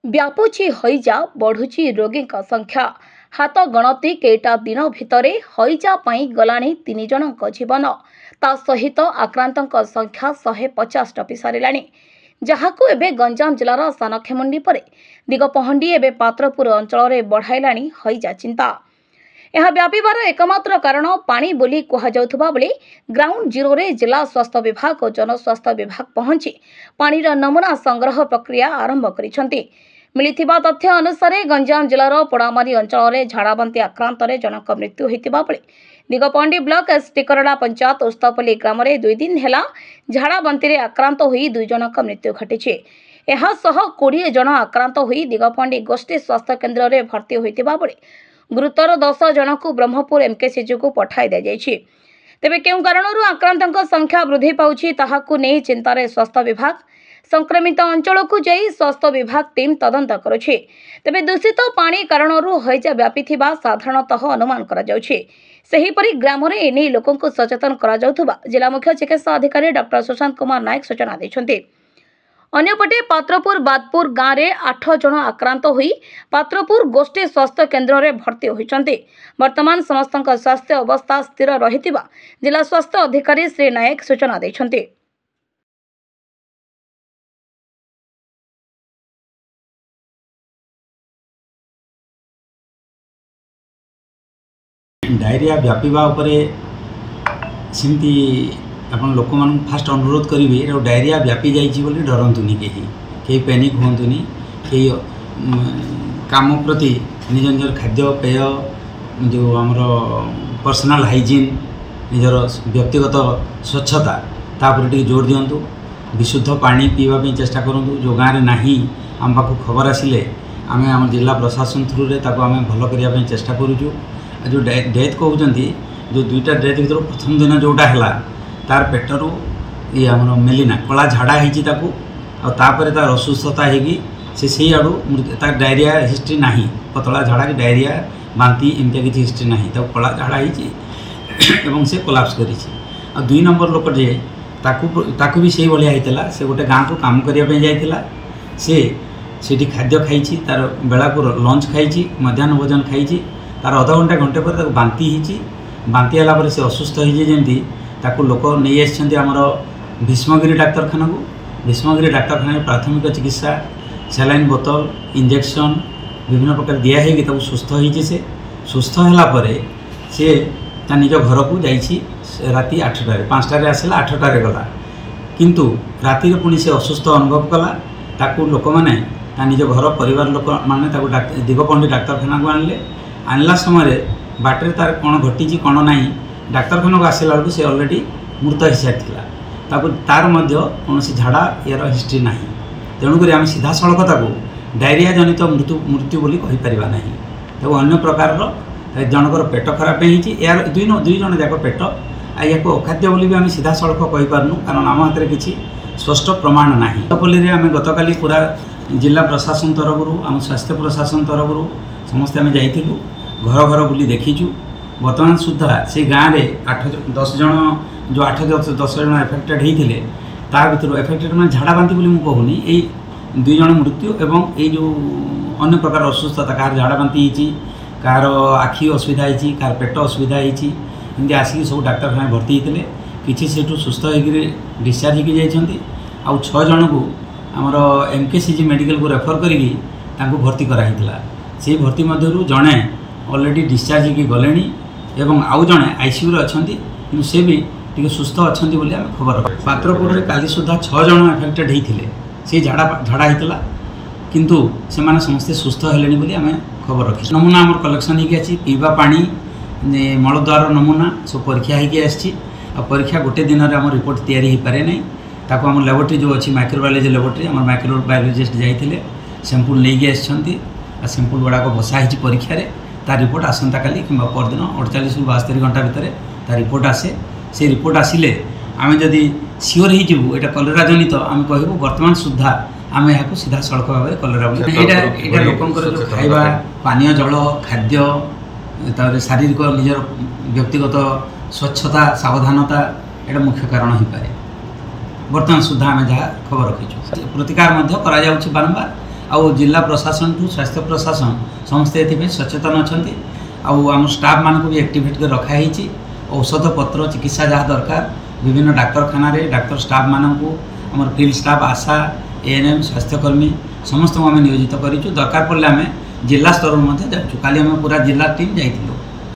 व्यापुची हईजा बढ़ुची रोगी संख्या हाथ गणति केटा दिन भितर हईजा गलाणी 3 जनक जीवन ता सहित आक्रांतों संख्या 150 टपी सारा जहाकू एबे गंजाम जिलार सानखेमुंडी पर दिगपहंडी एबे पात्रपुर अंचल बढ़ाइलाणी हईजा चिंता। यह व्यापार एकमात्र कारण पानी बोली कहुवा बेले ग्राउंड जीरो रे जिला स्वास्थ्य विभाग और जनस्वास्थ्य विभाग पहुंची पानीर नमूना संग्रह प्रक्रिया आरंभ करिसेंती। मिलिथिबा तथ्य अनुसार गंजाम जिलार पोड़ामारी अंचल झाड़ाबांती आक्रांत जनक मृत्यु होइतिबा बेले दिगपहंडी ब्लॉक टिकरडा पंचायत उस्तापल्ली ग्राम में 2 दिन है झाड़ाबांती आक्रांत होई 2 जनक मृत्यु घटी। यह 20 जन आक्रांत होई दिगपहंडी गोष्ठी स्वास्थ्य केन्द्र में भर्ती होइतिबा बेले गुरुतर 10 जन को ब्रह्मपुर एमकेसीजी को पठाई दी जाइछि। तेबे केउ कारणरू आक्रांतों संख्या वृद्धि पाउछि ताहाकू नै चिंतार स्वास्थ्य विभाग संक्रमित अंचल को जाई स्वास्थ्य विभाग टीम तदंत करुछि। तेबे दूषित पानी कारणरू हईजा व्यापीथिबा साधारणतः अनुमान करा जाउछि। सेहीपरि ग्राम रे एने लोकन को सचेतन करा जाउथबा जिला मुख्य चिकित्सा अधिकारी डॉक्टर सुशांत कुमार नायक सूचना दैछन्ति। अन्यपटे पात्रपुर बादपुर गाँव में 8 जन आक्रांत होई पात्रपुर गोष्ठी स्वास्थ्य केन्द्र में भर्ती होइछन्ति। वर्तमान समस्त स्वास्थ्य अवस्था स्थिर रहितिबा जिला स्वास्थ्य अधिकारी श्री नायक सूचना दैछन्ति। डायरिया व्यापीवा उपरे सिमती आपण लोक मान फास्ट अनुरोध करेंगे डायरिया व्यापी जाइए डरतुनि कहीं पैनिक हुंतुनि कहीं काम प्रति निज निजर खाद्य पेय जो आमर पर्सनल हाइजीन निजर व्यक्तिगत स्वच्छता तापर टी जोर दिंतु। विशुद्ध पानी पीवाई चेष्टा करूँ। जो गाँव में नहीं आम पाक खबर आसिले आम आम जिला प्रशासन थ्रू रे ताको आम भल करने चेष्टा करूँ। जो डेथ कहते जो 2टा डेथ भर प्रथम दिन जोटा है तार पेटरू ये आम मेलिना कला झाड़ा होतापर तार असुस्थता होगी से आड़ू तार डायरिया हिस्ट्री ना पतला झाड़ा कि डायरिया बांती एमती किसी हिस्ट्री ना कला झाड़ा हो से कोलाप्स कर 2 नंबर लोक जे ताकू भी से भाया होता से गोटे गाँव को काम करने जाइला से खाद्य खाई तार बेला को लंच खाई मध्याह्न भोजन खाई तार अध घंटा घंटे पर बांती बांती है से असुस्थ होमती ताकू लोक नहीं आमर भीष्मगिरी डाक्तरखाना को भीष्मगिरी डाक्तरखाना प्राथमिक चिकित्सा सैलाइन बोतल इंजेक्शन विभिन्न प्रकार दिखाई सुस्थ होती से सुस्थ है सी निज घर को जाइए राति 8टार 5टार आसला 8टार गला किंतु राति पुणी से असुस्थ अनुभव कला ताकू लोक मैंने निज घर परिवार लोक मैंने दिगपहंडी डाक्तरखाना को आणला समय बाटर तार कौन घटी कौन ना डाक्तरखाना को आसला बेलू से अलरेडी मृत हो सारी तार कौन झाड़ा यार हिस्ट्री ना तेणुक आम सीधा सड़क डायरिया जनित मृत्यु बोली कहीपर ना तब अन्य प्रकार जनकर पेट खराब यार 2 जन जाक पेट या अखाद्य बोली भी आम सीधा सड़क कहीपारनु कारण आम हाथ में किसी स्पष्ट प्रमाण ना। पल्ली आम गतकाली पूरा जिला प्रशासन तरफ आम स्वास्थ्य प्रशासन तरफ समस्ते आम जाइलु घर घर बुली देखीचु। वर्तमान सुधा से गाँव में 8-10 जन जो 8-10 जन एफेक्टेड होते तार भर एफेक्टेड मैं झाड़ा बांती बोली मुझे कहूनी यही 2 जन मृत्यु एवं ये जो अन्य प्रकार असुस्थता कहार झाड़ा बांती कहार आखि असुविधा होती कहार पेट असुविधा होती एमती आसिक सब डाक्तरखाना भर्ती होते किसी से सुस्थ होकर डिस्चार्ज होकर जाइए आउ 6 जन को आमर एमकेसीजी मेडिकल को रेफर करी भर्ती कराइला से भर्ती मध्य जड़े ऑलरेडी डिस्चार्ज होकर गले एवं आउ जड़े आईसीयू अच्छा कि से भी टी सुस्थ अच्छा बोली आम खबर रख पात्रपुर काली सुधा 6 जन एफेक्टेड होते से झाड़ा होता किंतु से माने समस्ते सुस्थ हेलेनी बोली आम खबर रखी। नमूना आम कलेक्शन होगी पीवा पानी मलद्वार नमूना सब परीक्षा होगी परीक्षा गोटे दिन में आम रिपोर्ट तैयारी हो पारे ना ताको आम लैबोरेटरी जो अच्छी माइक्रोबायोलॉजी लैबोरेटरी आम माइक्रोबायोलॉजिस्ट जाइए सैंपल नहीं आसी सैंपल गुड़ाक बसा परीक्षा तार रिपोर्ट आसंता काली कि परदिन 48 ରୁ 72 घंटा भितर तार रिपोर्ट आसे से रिपोर्ट आसिले आम जदि सियोर हो कलेरा जनित आम कहूँ वर्तमान सुधा आम यहाँ सीधा सड़क भाव में कलेरा यहाँ लोकंर जो खाइबा पानीय जल खाद्य शारीरिक निजर व्यक्तिगत स्वच्छता सावधानता यहाँ मुख्य कारण हो पाए। वर्तमान सुधा आम जहाँ खबर रखीचु प्रतिकार बारंबार आउ जिला प्रशासन ठू स्वास्थ्य प्रशासन समस्ते एथि सचेतन अच्छा आम स्टाफ मान भी एक्टिवेट कर रखाही औषध पत्र चिकित्सा जहाँ दरकार विभिन्न डाक्तखाना डाक्तर स्टाफ मानू आम फील्ड स्टाफ आशा एएनएम स्वास्थ्यकर्मी समस्त आम नियोजित करूँ दरकार पड़े आम जिला स्तर में जाऊँ काली आम पूरा जिला टीम जाइलु।